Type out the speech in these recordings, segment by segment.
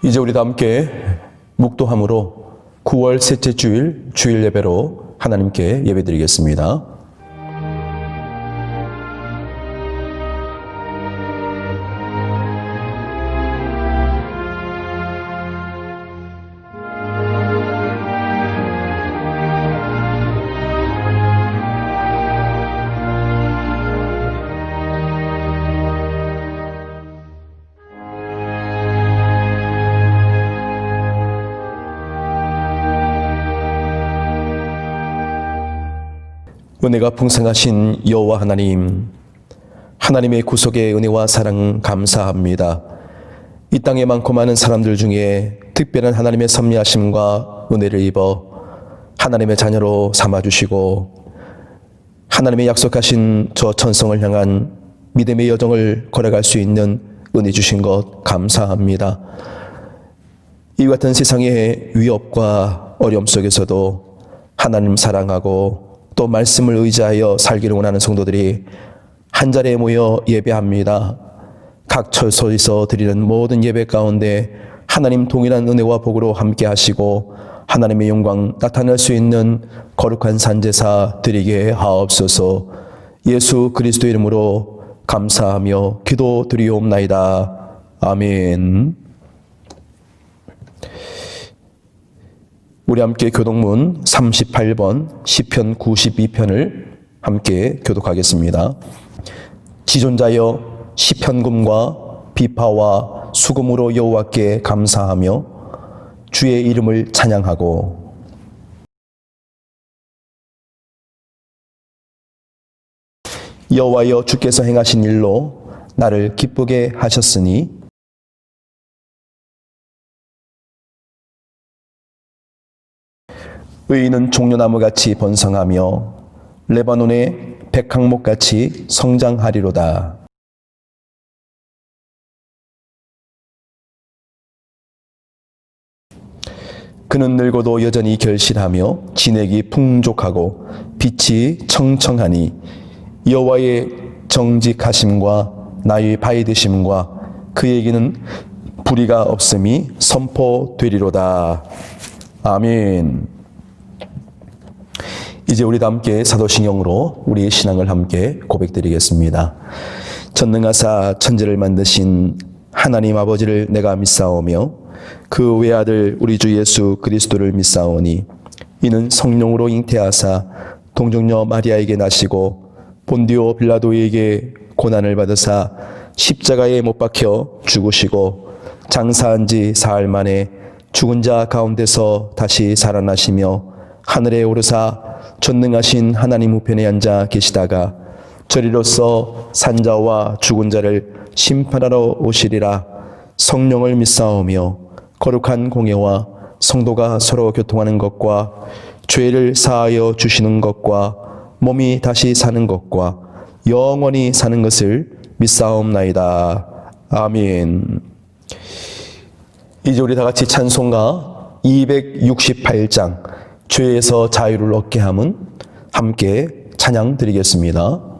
이제 우리 다 함께 묵도함으로 9월 셋째 주일 주일 예배로 하나님께 예배드리겠습니다. 은혜가 풍성하신 여호와 하나님, 하나님의 구속의 은혜와 사랑 감사합니다. 이 땅에 많고 많은 사람들 중에 특별한 하나님의 섭리하심과 은혜를 입어 하나님의 자녀로 삼아주시고 하나님의 약속하신 저 천성을 향한 믿음의 여정을 걸어갈 수 있는 은혜 주신 것 감사합니다. 이 같은 세상의 위협과 어려움 속에서도 하나님 사랑하고 또 말씀을 의지하여 살기를 원하는 성도들이 한자리에 모여 예배합니다. 각 처소에서 드리는 모든 예배 가운데 하나님 동일한 은혜와 복으로 함께 하시고 하나님의 영광 나타낼 수 있는 거룩한 산제사 드리게 하옵소서. 예수 그리스도 이름으로 감사하며 기도드리옵나이다. 아멘. 우리 함께 교독문 38번 시편 92편을 함께 교독하겠습니다. 지존자여 시편금과 비파와 수금으로 여호와께 감사하며 주의 이름을 찬양하고 여호와여 주께서 행하신 일로 나를 기쁘게 하셨으니 의인은 종려나무같이 번성하며 레바논의 백항목같이 성장하리로다. 그는 늙어도 여전히 결실하며 진액이 풍족하고 빛이 청청하니 여호와의 정직하심과 나의 바이드심과 그에게는 불의가 없음이 선포되리로다. 아멘. 이제 우리 다 함께 사도신경으로 우리의 신앙을 함께 고백드리겠습니다. 전능하사 천지를 만드신 하나님 아버지를 내가 믿사오며 그 외아들 우리 주 예수 그리스도를 믿사오니 이는 성령으로 잉태하사 동정녀 마리아에게 나시고 본디오 빌라도에게 고난을 받으사 십자가에 못 박혀 죽으시고 장사한 지 사흘 만에 죽은 자 가운데서 다시 살아나시며 하늘에 오르사 전능하신 하나님 우편에 앉아 계시다가 저리로서 산자와 죽은 자를 심판하러 오시리라. 성령을 믿사오며 거룩한 공예와 성도가 서로 교통하는 것과 죄를 사하여 주시는 것과 몸이 다시 사는 것과 영원히 사는 것을 믿사옵나이다. 아멘. 이제 우리 다 같이 찬송가 268장 죄에서 자유를 얻게 함은 함께 찬양 드리겠습니다.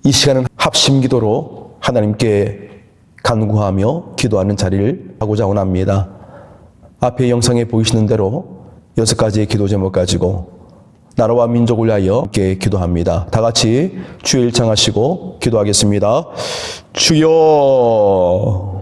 이 시간은 합심 기도로 하나님께 간구하며 기도하는 자리를 하고자 원합니다. 앞에 영상에 보이시는 대로 6가지의 기도 제목 가지고 나라와 민족을 위하여 함께 기도합니다. 다 같이 주의 일창하시고 기도하겠습니다. 주여,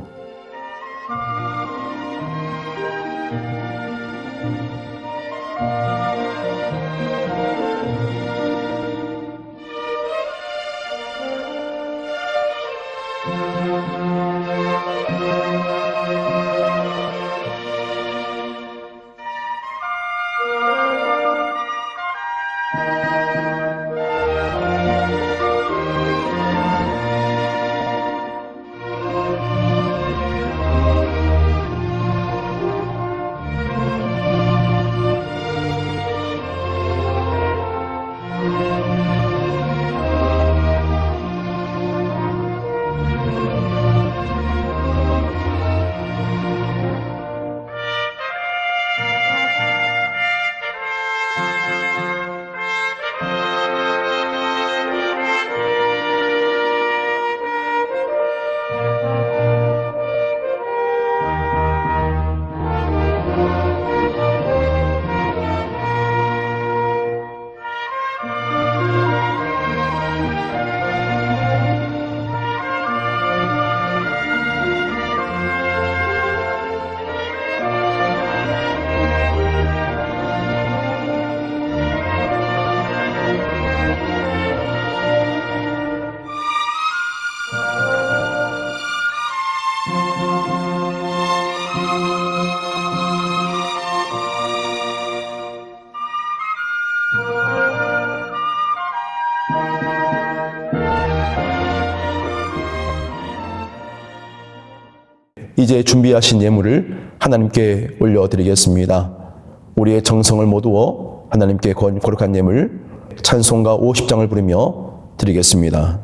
이제 준비하신 예물을 하나님께 올려드리겠습니다. 우리의 정성을 모두어 하나님께 거룩한 예물 찬송가 50장을 부르며 드리겠습니다.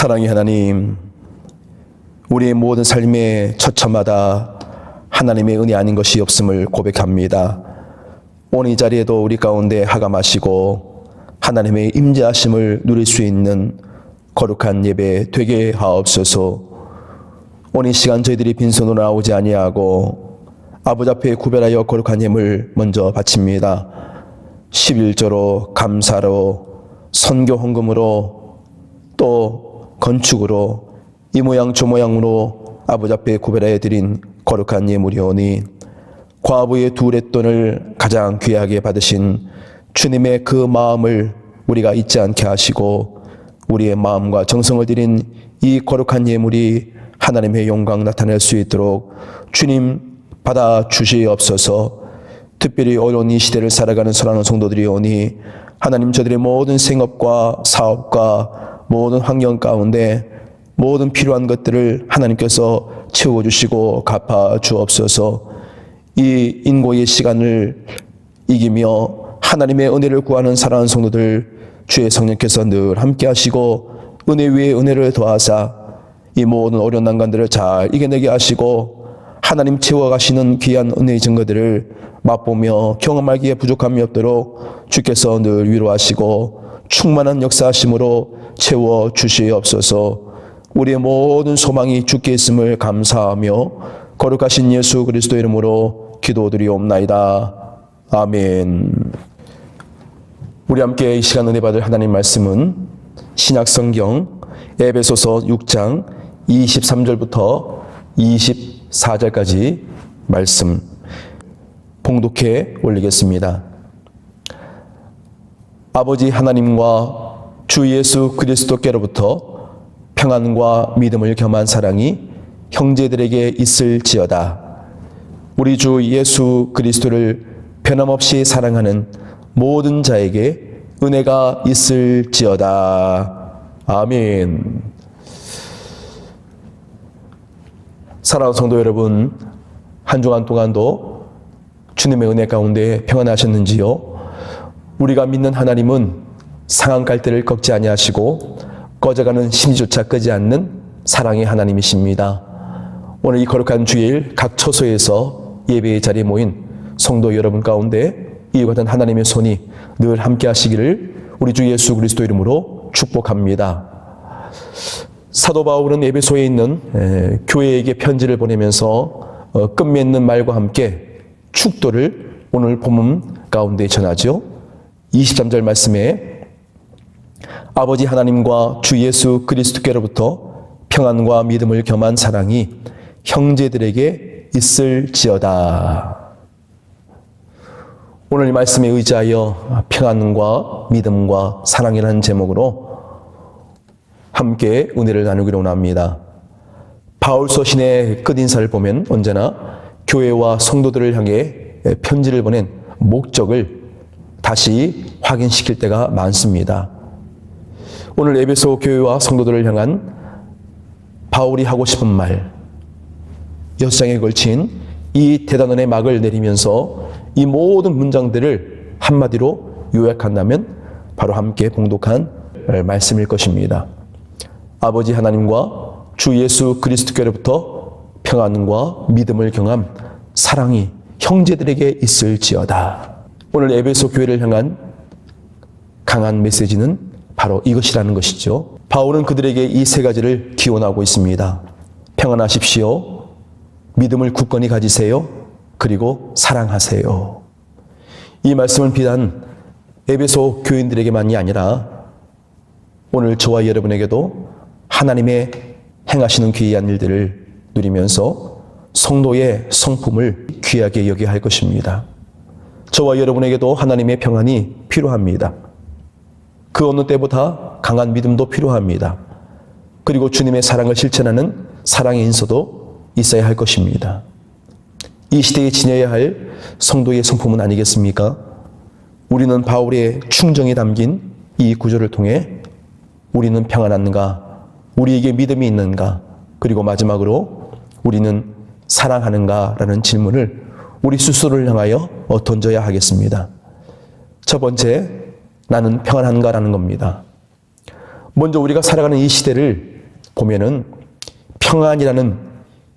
사랑의 하나님, 우리의 모든 삶의 처처마다 하나님의 은혜 아닌 것이 없음을 고백합니다. 오늘 이 자리에도 우리 가운데 하감하시고 하나님의 임재하심을 누릴 수 있는 거룩한 예배 되게 하옵소서. 오늘 이 시간 저희들이 빈손으로 나오지 아니하고 아버지 앞에 구별하여 거룩한 예물 먼저 바칩니다. 11조로 감사로 선교 헌금으로 또 건축으로 이 모양 저 모양으로 아버지 앞에 구별하여 드린 거룩한 예물이오니 과부의 두 렛돈을 가장 귀하게 받으신 주님의 그 마음을 우리가 잊지 않게 하시고 우리의 마음과 정성을 드린 이 거룩한 예물이 하나님의 영광 나타낼 수 있도록 주님 받아 주시옵소서. 특별히 어려운 이 시대를 살아가는 사랑하는 성도들이 오니 하나님 저들의 모든 생업과 사업과 모든 환경 가운데 모든 필요한 것들을 하나님께서 채워주시고 갚아 주옵소서. 이 인고의 시간을 이기며 하나님의 은혜를 구하는 사랑하는 성도들 주의 성령께서 늘 함께 하시고 은혜 위에 은혜를 더하사 이 모든 어려운 난관들을 잘 이겨내게 하시고 하나님 채워가시는 귀한 은혜의 증거들을 맛보며 경험하기에 부족함이 없도록 주께서 늘 위로하시고 충만한 역사하심으로 채워주시옵소서. 우리의 모든 소망이 주께 있음을 감사하며 거룩하신 예수 그리스도 이름으로 기도드리옵나이다. 아멘. 우리 함께 이 시간 은혜 받을 하나님 말씀은 신약성경 에베소서 6장 23절부터 24절까지 말씀 봉독해 올리겠습니다. 아버지 하나님과 주 예수 그리스도께로부터 평안과 믿음을 겸한 사랑이 형제들에게 있을지어다. 우리 주 예수 그리스도를 변함없이 사랑하는 모든 자에게 은혜가 있을지어다. 아멘. 사랑하는 성도 여러분, 한 주간 동안도 주님의 은혜 가운데 평안하셨는지요? 우리가 믿는 하나님은 상한 갈대를 꺾지 아니하시고 꺼져가는 심지조차 끄지 않는 사랑의 하나님이십니다. 오늘 이 거룩한 주일 각 처소에서 예배의 자리에 모인 성도 여러분 가운데 이와 같은 하나님의 손이 늘 함께 하시기를 우리 주 예수 그리스도 이름으로 축복합니다. 사도 바울은 에베소에 있는 교회에게 편지를 보내면서 끝맺는 말과 함께 축도를 오늘 본문 가운데 전하죠. 23절 말씀에 아버지 하나님과 주 예수 그리스도께로부터 평안과 믿음을 겸한 사랑이 형제들에게 있을지어다. 오늘 이 말씀에 의지하여 평안과 믿음과 사랑이라는 제목으로 함께 은혜를 나누기로 합니다. 바울 서신의 끝인사를 보면 언제나 교회와 성도들을 향해 편지를 보낸 목적을 다시 확인시킬 때가 많습니다. 오늘 에베소 교회와 성도들을 향한 바울이 하고 싶은 말, 6장에 걸친 이 대단원의 막을 내리면서 이 모든 문장들을 한마디로 요약한다면 바로 함께 봉독한 말씀일 것입니다. 아버지 하나님과 주 예수 그리스도께로부터 평안과 믿음을 경함 사랑이 형제들에게 있을지어다. 오늘 에베소 교회를 향한 강한 메시지는 바로 이것이라는 것이죠. 바울은 그들에게 이 세 가지를 기원하고 있습니다. 평안하십시오. 믿음을 굳건히 가지세요. 그리고 사랑하세요. 이 말씀은 비단 에베소 교인들에게만이 아니라 오늘 저와 여러분에게도 하나님의 행하시는 귀한 일들을 누리면서 성도의 성품을 귀하게 여겨야 할 것입니다. 저와 여러분에게도 하나님의 평안이 필요합니다. 그 어느 때보다 강한 믿음도 필요합니다. 그리고 주님의 사랑을 실천하는 사랑의 인서도 있어야 할 것입니다. 이 시대에 지녀야 할 성도의 성품은 아니겠습니까? 우리는 바울의 충정이 담긴 이 구절을 통해 우리는 평안한가? 우리에게 믿음이 있는가? 그리고 마지막으로 우리는 사랑하는가라는 질문을 우리 스스로를 향하여 던져야 하겠습니다. 첫 번째, 나는 평안한가라는 겁니다. 먼저 우리가 살아가는 이 시대를 보면은 평안이라는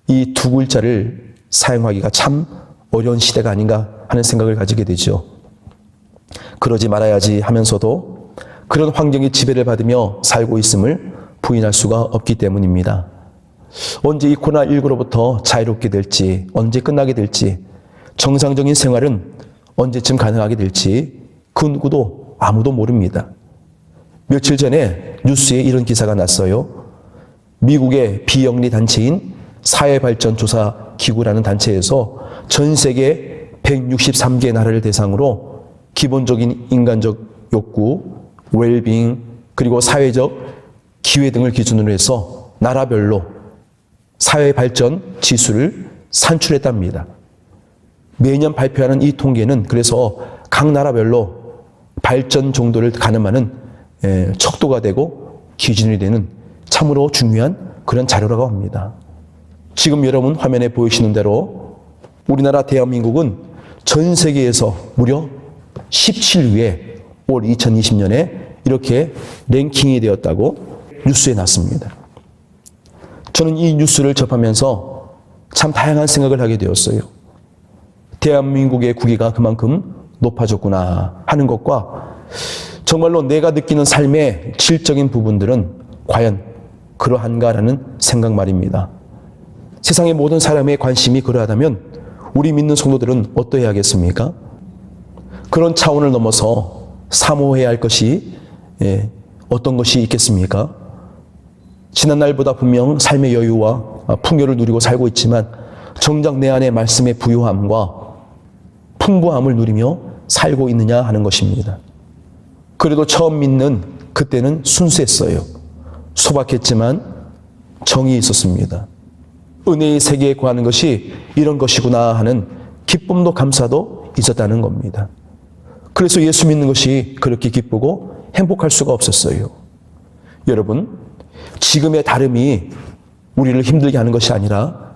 이 두 글자를 사용하기가 참 어려운 시대가 아닌가 하는 생각을 가지게 되죠. 그러지 말아야지 하면서도 그런 환경의 지배를 받으며 살고 있음을 부인할 수가 없기 때문입니다. 언제 이 코로나19로부터 자유롭게 될지, 언제 끝나게 될지, 정상적인 생활은 언제쯤 가능하게 될지 그 누구도 아무도 모릅니다. 며칠 전에 뉴스에 이런 기사가 났어요. 미국의 비영리 단체인 사회발전조사기구라는 단체에서 전 세계 163개 나라를 대상으로 기본적인 인간적 욕구, 웰빙, 그리고 사회적 기회 등을 기준으로 해서 나라별로 사회발전 지수를 산출했답니다. 매년 발표하는 이 통계는 그래서 각 나라별로 발전 정도를 가늠하는 척도가 되고 기준이 되는 참으로 중요한 그런 자료라고 합니다. 지금 여러분 화면에 보이시는 대로 우리나라 대한민국은 전 세계에서 무려 17위에 올 2020년에 이렇게 랭킹이 되었다고 뉴스에 났습니다. 저는 이 뉴스를 접하면서 참 다양한 생각을 하게 되었어요. 대한민국의 국위가 그만큼 높아졌구나 하는 것과 정말로 내가 느끼는 삶의 질적인 부분들은 과연 그러한가라는 생각 말입니다. 세상의 모든 사람의 관심이 그러하다면 우리 믿는 성도들은 어떠해야겠습니까? 그런 차원을 넘어서 사모해야 할 것이 어떤 것이 있겠습니까? 지난날보다 분명 삶의 여유와 풍요를 누리고 살고 있지만 정작 내 안에 말씀의 부유함과 풍부함을 누리며 살고 있느냐 하는 것입니다. 그래도 처음 믿는 그때는 순수했어요. 소박했지만 정이 있었습니다. 은혜의 세계에 구하는 것이 이런 것이구나 하는 기쁨도 감사도 있었다는 겁니다. 그래서 예수 믿는 것이 그렇게 기쁘고 행복할 수가 없었어요. 여러분, 지금의 다름이 우리를 힘들게 하는 것이 아니라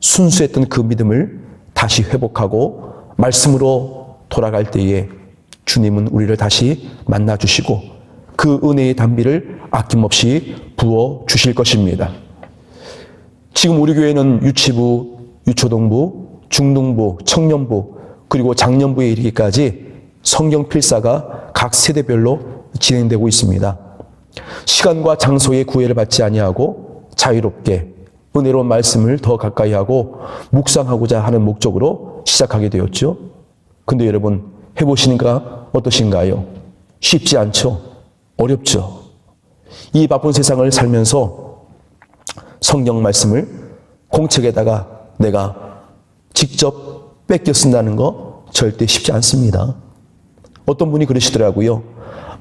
순수했던 그 믿음을 다시 회복하고 말씀으로 돌아갈 때에 주님은 우리를 다시 만나주시고 그 은혜의 단비를 아낌없이 부어주실 것입니다. 지금 우리 교회는 유치부, 유초동부, 중등부, 청년부, 그리고 장년부에 이르기까지 성경 필사가 각 세대별로 진행되고 있습니다. 시간과 장소의 구애를 받지 아니하고 자유롭게 은혜로운 말씀을 더 가까이 하고 묵상하고자 하는 목적으로 시작하게 되었죠. 근데 여러분 해보시니까 어떠신가요? 쉽지 않죠? 어렵죠? 이 바쁜 세상을 살면서 성경 말씀을 공책에다가 내가 직접 뺏겨 쓴다는 거 절대 쉽지 않습니다. 어떤 분이 그러시더라고요.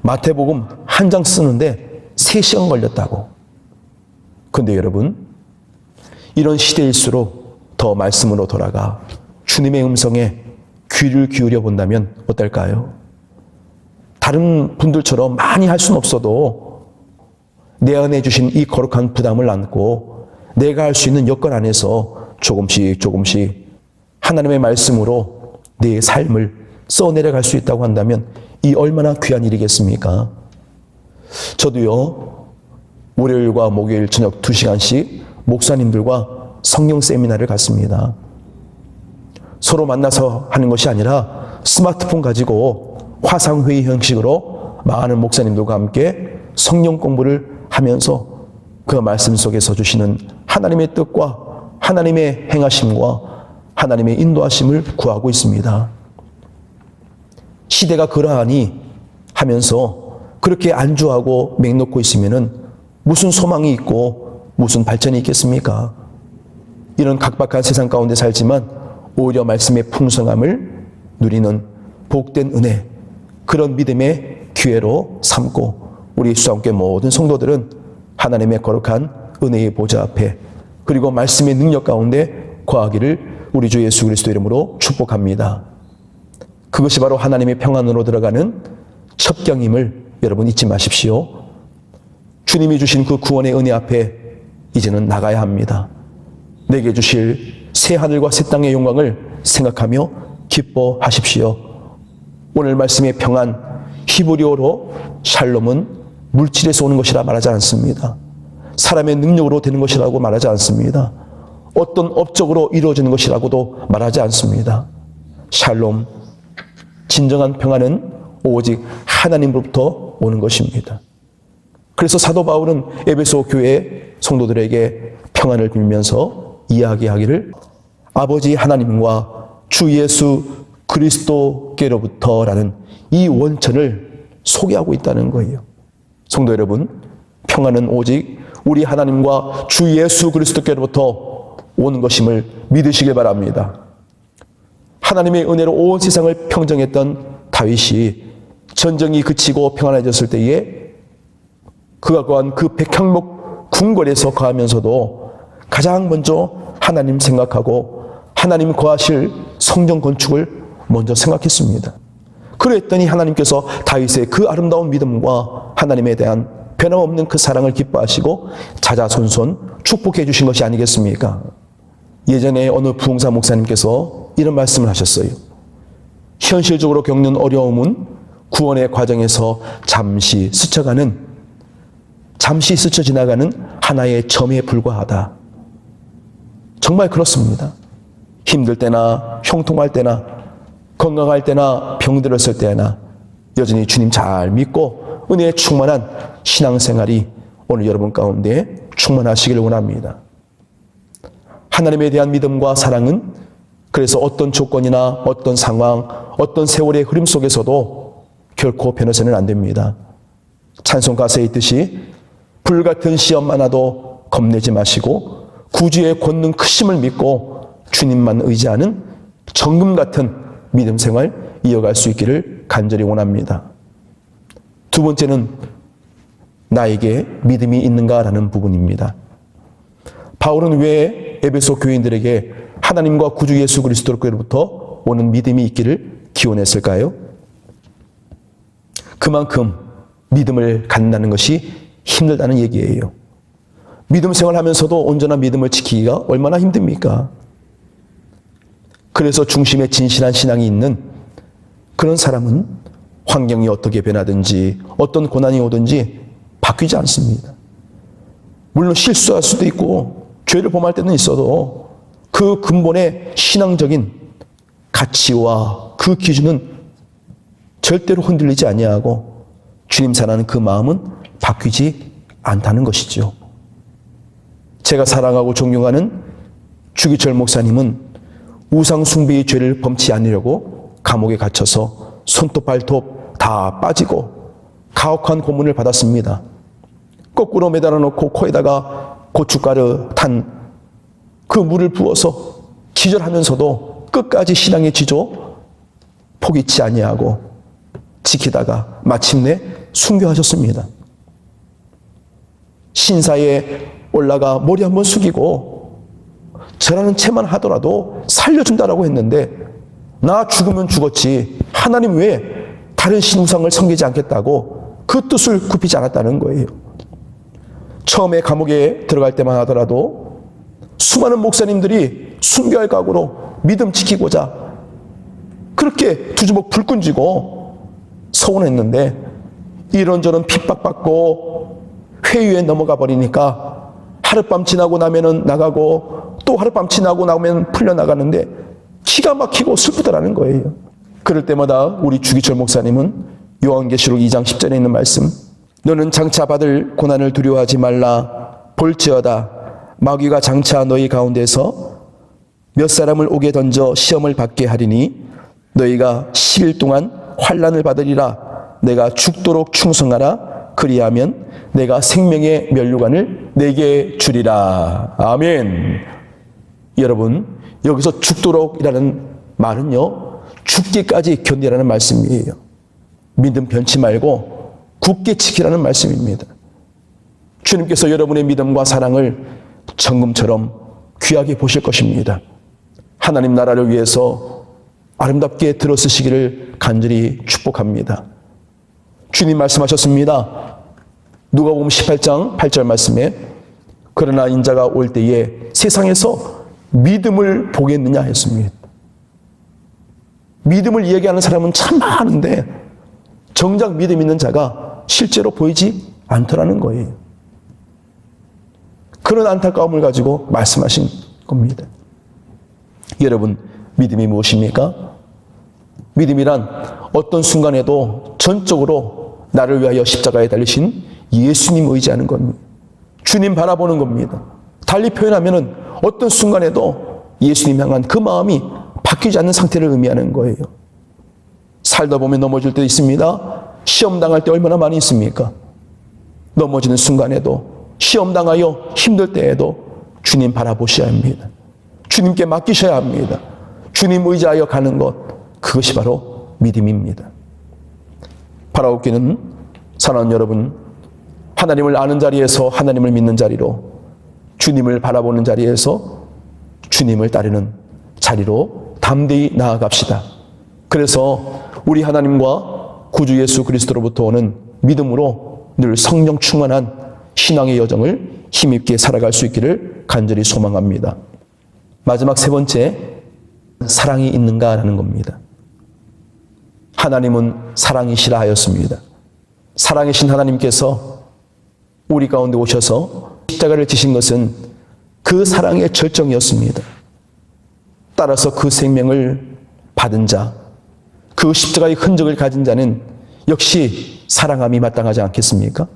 마태복음 한 장 쓰는데 3시간 걸렸다고. 근데 여러분, 이런 시대일수록 더 말씀으로 돌아가 주님의 음성에 귀를 기울여 본다면 어떨까요? 다른 분들처럼 많이 할 수는 없어도 내 안에 주신 이 거룩한 부담을 안고 내가 할 수 있는 여건 안에서 조금씩 하나님의 말씀으로 내 삶을 써내려갈 수 있다고 한다면 이 얼마나 귀한 일이겠습니까? 저도요, 월요일과 목요일 저녁 2시간씩 목사님들과 성경 세미나를 갔습니다. 서로 만나서 하는 것이 아니라 스마트폰 가지고 화상회의 형식으로 많은 목사님들과 함께 성경 공부를 하면서 그 말씀 속에서 주시는 하나님의 뜻과 하나님의 행하심과 하나님의 인도하심을 구하고 있습니다. 시대가 그러하니 하면서 그렇게 안주하고 맹놓고 있으면은 무슨 소망이 있고 무슨 발전이 있겠습니까? 이런 각박한 세상 가운데 살지만 오히려 말씀의 풍성함을 누리는 복된 은혜, 그런 믿음의 기회로 삼고 우리 수양교회 모든 성도들은 하나님의 거룩한 은혜의 보좌 앞에 그리고 말씀의 능력 가운데 거하기를 우리 주 예수 그리스도 이름으로 축복합니다. 그것이 바로 하나님의 평안으로 들어가는 첩경임을 여러분 잊지 마십시오. 주님이 주신 그 구원의 은혜 앞에 이제는 나가야 합니다. 내게 주실 새 하늘과 새 땅의 영광을 생각하며 기뻐하십시오. 오늘 말씀의 평안, 히브리어로 샬롬은 물질에서 오는 것이라 말하지 않습니다. 사람의 능력으로 되는 것이라고 말하지 않습니다. 어떤 업적으로 이루어지는 것이라고도 말하지 않습니다. 샬롬, 진정한 평안은 오직 하나님으로부터 오는 것입니다. 그래서 사도 바울은 에베소 교회 성도들에게 평안을 빌면서 이야기하기를 아버지 하나님과 주 예수 그리스도께로부터라는 이 원천을 소개하고 있다는 거예요. 성도 여러분, 평안은 오직 우리 하나님과 주 예수 그리스도께로부터 오는 것임을 믿으시길 바랍니다. 하나님의 은혜로 온 세상을 평정했던 다윗이 전쟁이 그치고 평안해졌을 때에 그가 거한 그 백향목 궁궐에서 거하면서도 가장 먼저 하나님 생각하고 하나님 거하실 성전 건축을 먼저 생각했습니다. 그랬더니 하나님께서 다윗의 그 아름다운 믿음과 하나님에 대한 변함없는 그 사랑을 기뻐하시고 자자손손 축복해 주신 것이 아니겠습니까? 예전에 어느 부흥사 목사님께서 이런 말씀을 하셨어요. 현실적으로 겪는 어려움은 구원의 과정에서 잠시 스쳐 지나가는 하나의 점에 불과하다. 정말 그렇습니다. 힘들 때나 형통할 때나 건강할 때나 병들었을 때나 여전히 주님 잘 믿고 은혜에 충만한 신앙생활이 오늘 여러분 가운데 충만하시기를 원합니다. 하나님에 대한 믿음과 사랑은 그래서 어떤 조건이나 어떤 상황, 어떤 세월의 흐름 속에서도 결코 변해서는 안 됩니다. 찬송 가사에 있듯이 불같은 시험 많아도 겁내지 마시고 구주의 권능 크심을 믿고 주님만 의지하는 정금 같은 믿음 생활 이어갈 수 있기를 간절히 원합니다. 두 번째는 나에게 믿음이 있는가라는 부분입니다. 바울은 왜 에베소 교인들에게 하나님과 구주 예수 그리스도로부터 오는 믿음이 있기를 기원했을까요? 그만큼 믿음을 갖는다는 것이 힘들다는 얘기예요. 믿음 생활하면서도 온전한 믿음을 지키기가 얼마나 힘듭니까? 그래서 중심에 진실한 신앙이 있는 그런 사람은 환경이 어떻게 변하든지 어떤 고난이 오든지 바뀌지 않습니다. 물론 실수할 수도 있고 죄를 범할 때는 있어도 그 근본의 신앙적인 가치와 그 기준은 절대로 흔들리지 아니하고 주님 사랑하는 그 마음은 바뀌지 않다는 것이죠. 제가 사랑하고 존경하는 주기철 목사님은 우상 숭배의 죄를 범치 않으려고 감옥에 갇혀서 손톱 발톱 다 빠지고 가혹한 고문을 받았습니다. 거꾸로 매달아 놓고 코에다가 고춧가루 탄 그 물을 부어서 기절하면서도 끝까지 신앙의 지조 포기치 아니하고 지키다가 마침내 순교하셨습니다. 신사에 올라가 머리 한번 숙이고 저라는 채만 하더라도 살려준다라고 했는데 나 죽으면 죽었지 하나님 외에 다른 신우상을 섬기지 않겠다고 그 뜻을 굽히지 않았다는 거예요. 처음에 감옥에 들어갈 때만 하더라도 수많은 목사님들이 순교할 각오로 믿음 지키고자 그렇게 두 주먹 불끈 쥐고 서원했는데 이런저런 핍박받고 회유에 넘어가 버리니까 하룻밤 지나고 나면은 나가고 또 하룻밤 지나고 나면 풀려나가는데 기가 막히고 슬프더라는 거예요. 그럴 때마다 우리 주기철 목사님은 요한계시록 2장 10절에 있는 말씀, 너는 장차 받을 고난을 두려워하지 말라. 볼지어다 마귀가 장차 너희 가운데서 몇 사람을 옥에 던져 시험을 받게 하리니 너희가 10일 동안 환난을 받으리라. 내가 죽도록 충성하라. 그리하면 내가 생명의 면류관을 내게 주리라. 아멘. 여러분, 여기서 죽도록이라는 말은요, 죽기까지 견디라는 말씀이에요. 믿음 변치 말고 굳게 지키라는 말씀입니다. 주님께서 여러분의 믿음과 사랑을 정금처럼 귀하게 보실 것입니다. 하나님 나라를 위해서 아름답게 들어쓰시기를 간절히 축복합니다. 주님 말씀하셨습니다. 누가복음 18장 8절 말씀에 그러나 인자가 올 때에 세상에서 믿음을 보겠느냐 했습니다. 믿음을 이야기하는 사람은 참 많은데 정작 믿음 있는 자가 실제로 보이지 않더라는 거예요. 그런 안타까움을 가지고 말씀하신 겁니다. 여러분, 믿음이 무엇입니까? 믿음이란 어떤 순간에도 전적으로 나를 위하여 십자가에 달리신 예수님 의지하는 겁니다. 주님 바라보는 겁니다. 달리 표현하면 어떤 순간에도 예수님 향한 그 마음이 바뀌지 않는 상태를 의미하는 거예요. 살다 보면 넘어질 때 있습니다. 시험 당할 때 얼마나 많이 있습니까? 넘어지는 순간에도, 시험 당하여 힘들 때에도 주님 바라보셔야 합니다. 주님께 맡기셔야 합니다. 주님 의지하여 가는 것, 그것이 바로 믿음입니다. 바라옵기는 사랑하는 여러분, 하나님을 아는 자리에서 하나님을 믿는 자리로, 주님을 바라보는 자리에서 주님을 따르는 자리로 담대히 나아갑시다. 그래서 우리 하나님과 구주 예수 그리스도로부터 오는 믿음으로 늘 성령 충만한 신앙의 여정을 힘있게 살아갈 수 있기를 간절히 소망합니다. 마지막 세 번째, 사랑이 있는가라는 겁니다. 하나님은 사랑이시라 하였습니다. 사랑이신 하나님께서 우리 가운데 오셔서 십자가를 지신 것은 그 사랑의 절정이었습니다. 따라서 그 생명을 받은 자, 그 십자가의 흔적을 가진 자는 역시 사랑함이 마땅하지 않겠습니까?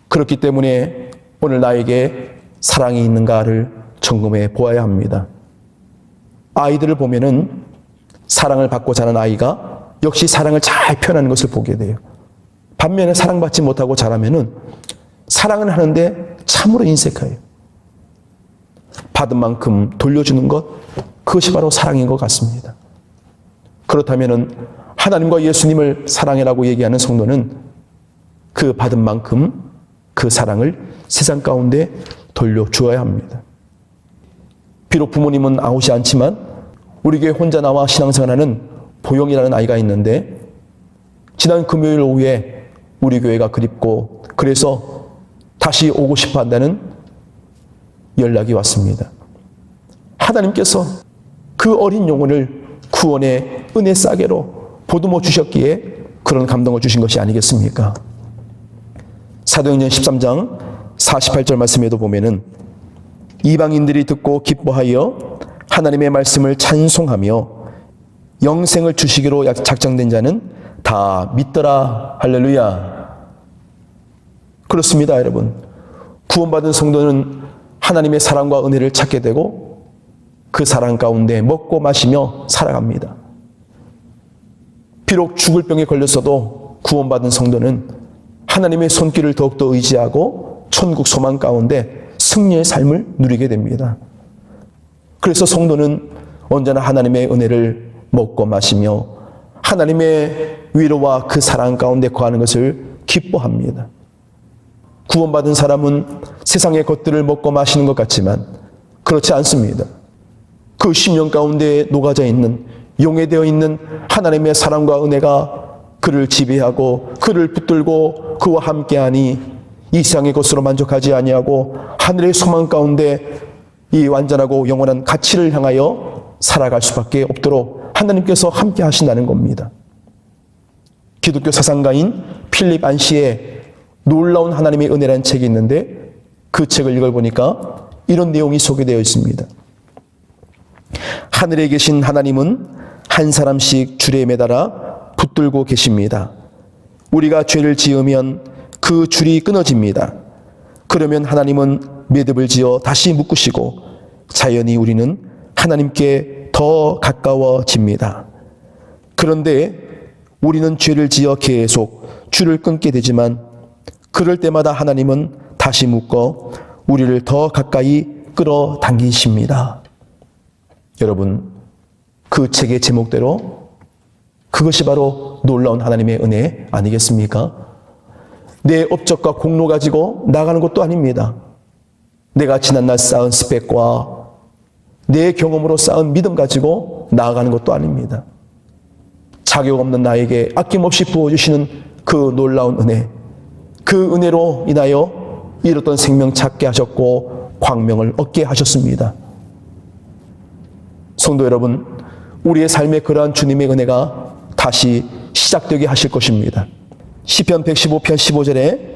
그렇기 때문에 오늘 나에게 사랑이 있는가를 점검해 보아야 합니다. 아이들을 보면은 사랑을 받고 자란 아이가 역시 사랑을 잘 표현하는 것을 보게 돼요. 반면에 사랑받지 못하고 자라면은 사랑은 하는데 참으로 인색해요. 받은 만큼 돌려주는 것, 그것이 바로 사랑인 것 같습니다. 그렇다면은 하나님과 예수님을 사랑해라고 얘기하는 성도는 그 받은 만큼 그 사랑을 세상 가운데 돌려주어야 합니다. 비록 부모님은 아우지 않지만 우리 교회 혼자 나와 신앙생활하는 보영이라는 아이가 있는데, 지난 금요일 오후에 우리 교회가 그립고 그래서 다시 오고 싶어 한다는 연락이 왔습니다. 하나님께서 그 어린 영혼을 구원의 은혜 싸게로 보듬어 주셨기에 그런 감동을 주신 것이 아니겠습니까? 사도행전 13장 48절 말씀에도 보면은 이방인들이 듣고 기뻐하여 하나님의 말씀을 찬송하며 영생을 주시기로 작정된 자는 다 믿더라. 할렐루야. 그렇습니다, 여러분. 구원받은 성도는 하나님의 사랑과 은혜를 찾게 되고 그 사랑 가운데 먹고 마시며 살아갑니다. 비록 죽을 병에 걸렸어도 구원받은 성도는 하나님의 손길을 더욱더 의지하고 천국 소망 가운데 승리의 삶을 누리게 됩니다. 그래서 성도는 언제나 하나님의 은혜를 먹고 마시며 하나님의 위로와 그 사랑 가운데 거하는 것을 기뻐합니다. 구원받은 사람은 세상의 것들을 먹고 마시는 것 같지만 그렇지 않습니다. 그 심령 가운데 녹아져 있는, 용해되어 있는 하나님의 사랑과 은혜가 그를 지배하고 그를 붙들고 그와 함께하니 이 세상의 것으로 만족하지 아니하고 하늘의 소망 가운데 이 완전하고 영원한 가치를 향하여 살아갈 수밖에 없도록 하나님께서 함께 하신다는 겁니다. 기독교 사상가인 필립 안시의 놀라운 하나님의 은혜라는 책이 있는데 그 책을 읽어보니까 이런 내용이 소개되어 있습니다. 하늘에 계신 하나님은 한 사람씩 줄에 매달아 붙들고 계십니다. 우리가 죄를 지으면 그 줄이 끊어집니다. 그러면 하나님은 매듭을 지어 다시 묶으시고 자연히 우리는 하나님께 더 가까워집니다. 그런데 우리는 죄를 지어 계속 줄을 끊게 되지만 그럴 때마다 하나님은 다시 묶어 우리를 더 가까이 끌어당기십니다. 여러분, 그 책의 제목대로 그것이 바로 놀라운 하나님의 은혜 아니겠습니까? 내 업적과 공로 가지고 나가는 것도 아닙니다. 내가 지난날 쌓은 스펙과 내 경험으로 쌓은 믿음 가지고 나아가는 것도 아닙니다. 자격 없는 나에게 아낌없이 부어주시는 그 놀라운 은혜, 그 은혜로 인하여 잃었던 생명 찾게 하셨고 광명을 얻게 하셨습니다. 성도 여러분, 우리의 삶에 그러한 주님의 은혜가 다시 시작되게 하실 것입니다. 시편 115편 15절에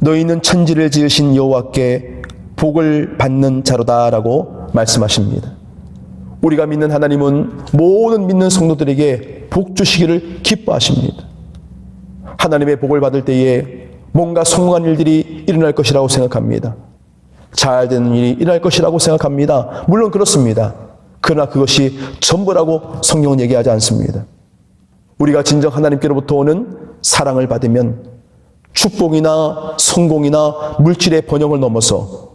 너희는 천지를 지으신 여호와께 복을 받는 자로다라고 말씀하십니다. 우리가 믿는 하나님은 모든 믿는 성도들에게 복 주시기를 기뻐하십니다. 하나님의 복을 받을 때에 뭔가 성공한 일들이 일어날 것이라고 생각합니다. 잘 되는 일이 일어날 것이라고 생각합니다. 물론 그렇습니다. 그러나 그것이 전부라고 성경은 얘기하지 않습니다. 우리가 진정 하나님께로부터 오는 사랑을 받으면 축복이나 성공이나 물질의 번영을 넘어서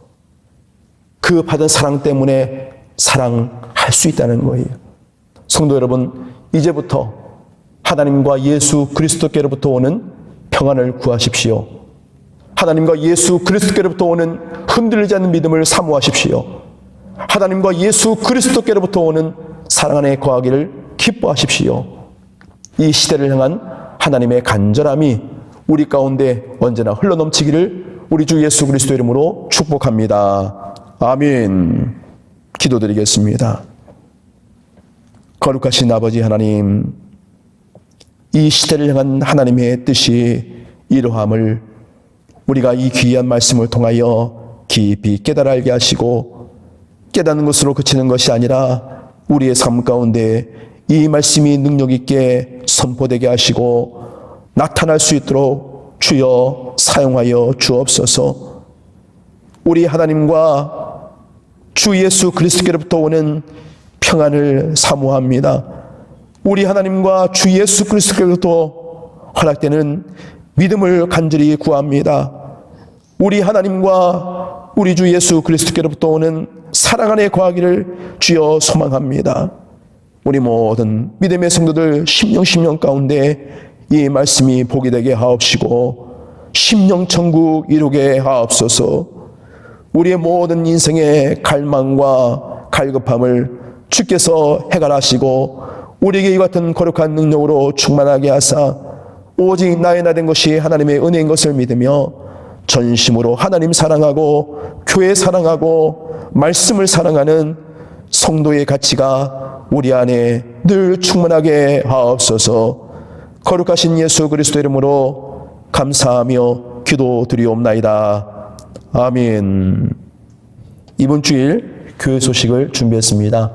그 받은 사랑 때문에 사랑할 수 있다는 거예요. 성도 여러분, 이제부터 하나님과 예수 그리스도께로부터 오는 평안을 구하십시오. 하나님과 예수 그리스도께로부터 오는 흔들리지 않는 믿음을 사모하십시오. 하나님과 예수 그리스도께로부터 오는 사랑 안에 거하기를 기뻐하십시오. 이 시대를 향한 하나님의 간절함이 우리 가운데 언제나 흘러넘치기를 우리 주 예수 그리스도 이름으로 축복합니다. 아멘. 기도드리겠습니다. 거룩하신 아버지 하나님, 이 시대를 향한 하나님의 뜻이 이러함을 우리가 이 귀한 말씀을 통하여 깊이 깨달아 알게 하시고, 깨닫는 것으로 그치는 것이 아니라 우리의 삶 가운데 이 말씀이 능력 있게 선포되게 하시고 나타날 수 있도록 주여 사용하여 주옵소서. 우리 하나님과 주 예수 그리스도께로부터 오는 평안을 사모합니다. 우리 하나님과 주 예수 그리스도께로부터 허락되는 믿음을 간절히 구합니다. 우리 하나님과 우리 주 예수 그리스도께로부터 오는 사랑 안에 거하기를 주여 소망합니다. 우리 모든 믿음의 성도들 심령 가운데 이 말씀이 복이 되게 하옵시고 심령 천국 이루게 하옵소서. 우리의 모든 인생의 갈망과 갈급함을 주께서 해결하시고 우리에게 이 같은 거룩한 능력으로 충만하게 하사 오직 나의 나 된 것이 하나님의 은혜인 것을 믿으며 전심으로 하나님 사랑하고 교회 사랑하고 말씀을 사랑하는 성도의 가치가 우리 안에 늘 충만하게 하옵소서. 거룩하신 예수 그리스도 이름으로 감사하며 기도드리옵나이다. 아멘. 이번 주일 교회 소식을 준비했습니다.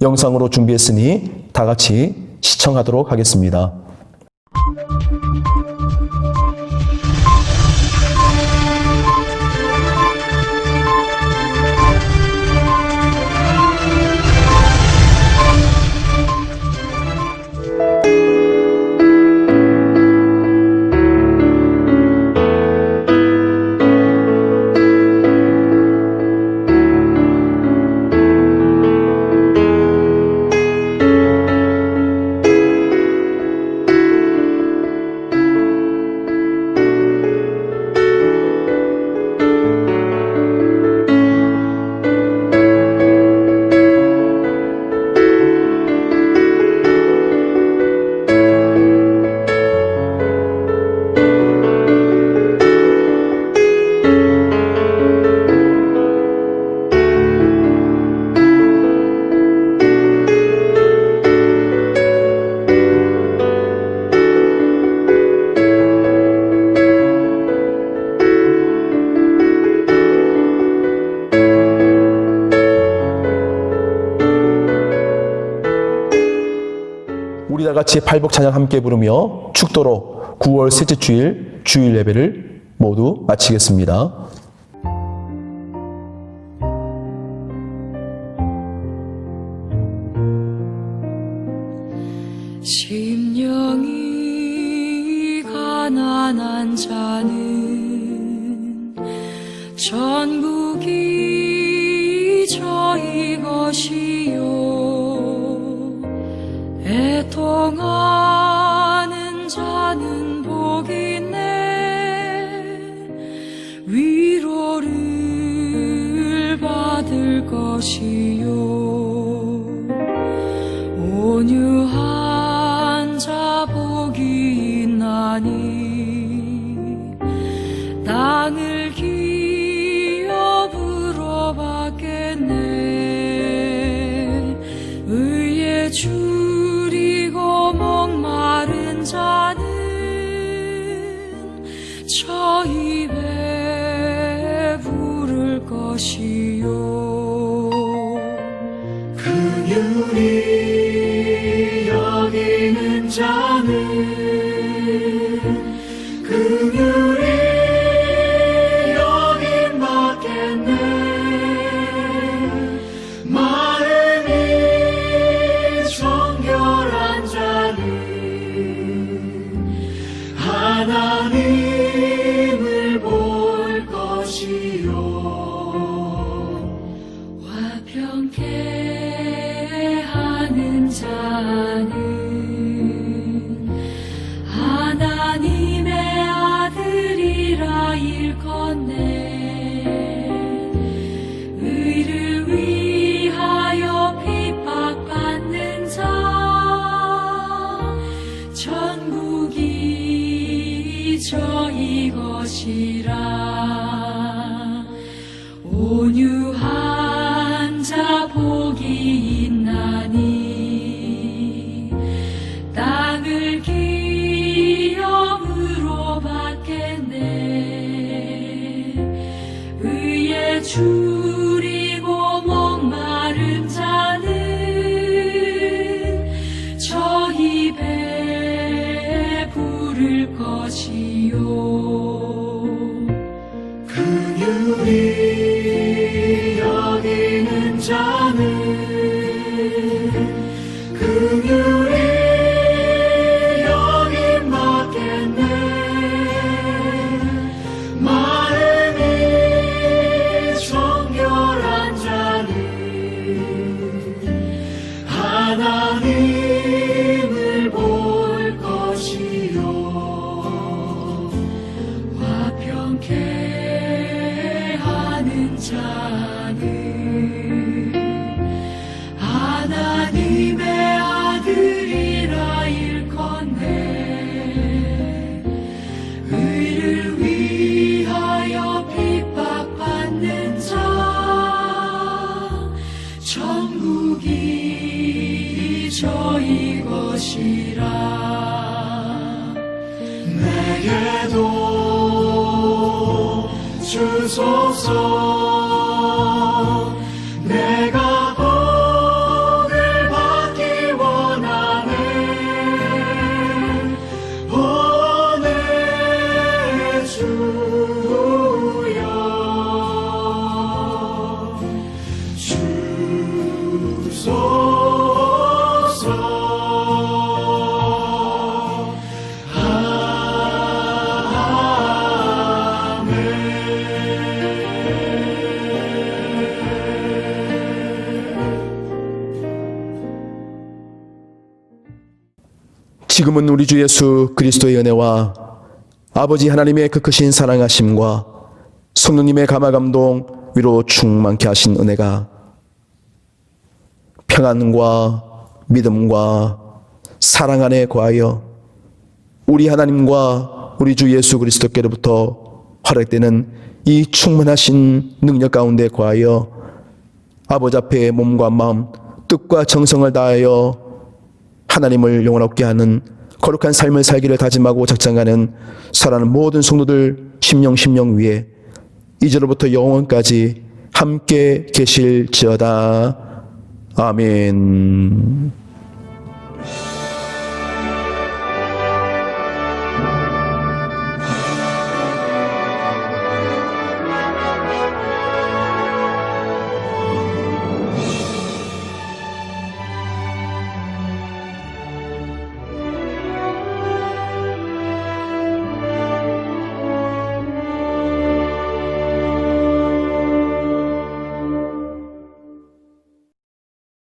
영상으로 준비했으니 다 같이 시청하도록 하겠습니다. 우리 다 같이 팔복 찬양 함께 부르며 축도로 9월 셋째 주일 주일 예배를 모두 마치겠습니다. 심령이 가난한 자는 전국이 저희 것이요 애통하는 자는 복이 있네 위로를 받을 것이요 온유한 자 복이 있나니 땅을 기업으로 받겠네 의에 줄이고 목마른 자는 저 입에 것이요 화평케 하는 자는 하나님의 아들이라 일컫네 의를 위하여 핍박받는 자 천국이 저희 것이라 온유한 자 복이 있나니 땅을 기업으로 받겠네 의에 줄이고 목마른 자는 저 입에 부를 것이요 긍휼히 여기는 자는 긍휼히 여김 받겠네 마음이 정결한 자는 하나님을 볼 것이요 화평케 하는 자는 하나님의 아들이라 일컫네 의를 위하여 핍박받는 자 천국이 저희 것이라 내게도 주소서 내가 복을 받기 원하네 오늘 주여 주소서 지금은 우리 주 예수 그리스도의 은혜와 아버지 하나님의 그 크신 사랑하심과 성령님의 감화감동 위로 충만케 하신 은혜가 평안과 믿음과 사랑 안에 거하여 우리 하나님과 우리 주 예수 그리스도께로부터 허락되는 이 충만하신 능력 가운데 거하여 아버지 앞에 몸과 마음, 뜻과 정성을 다하여 하나님을 영원롭게 하는 거룩한 삶을 살기를 다짐하고 작정하는 사랑하는 모든 성도들 심령 위에 이제로부터 영원까지 함께 계실지어다. 아멘.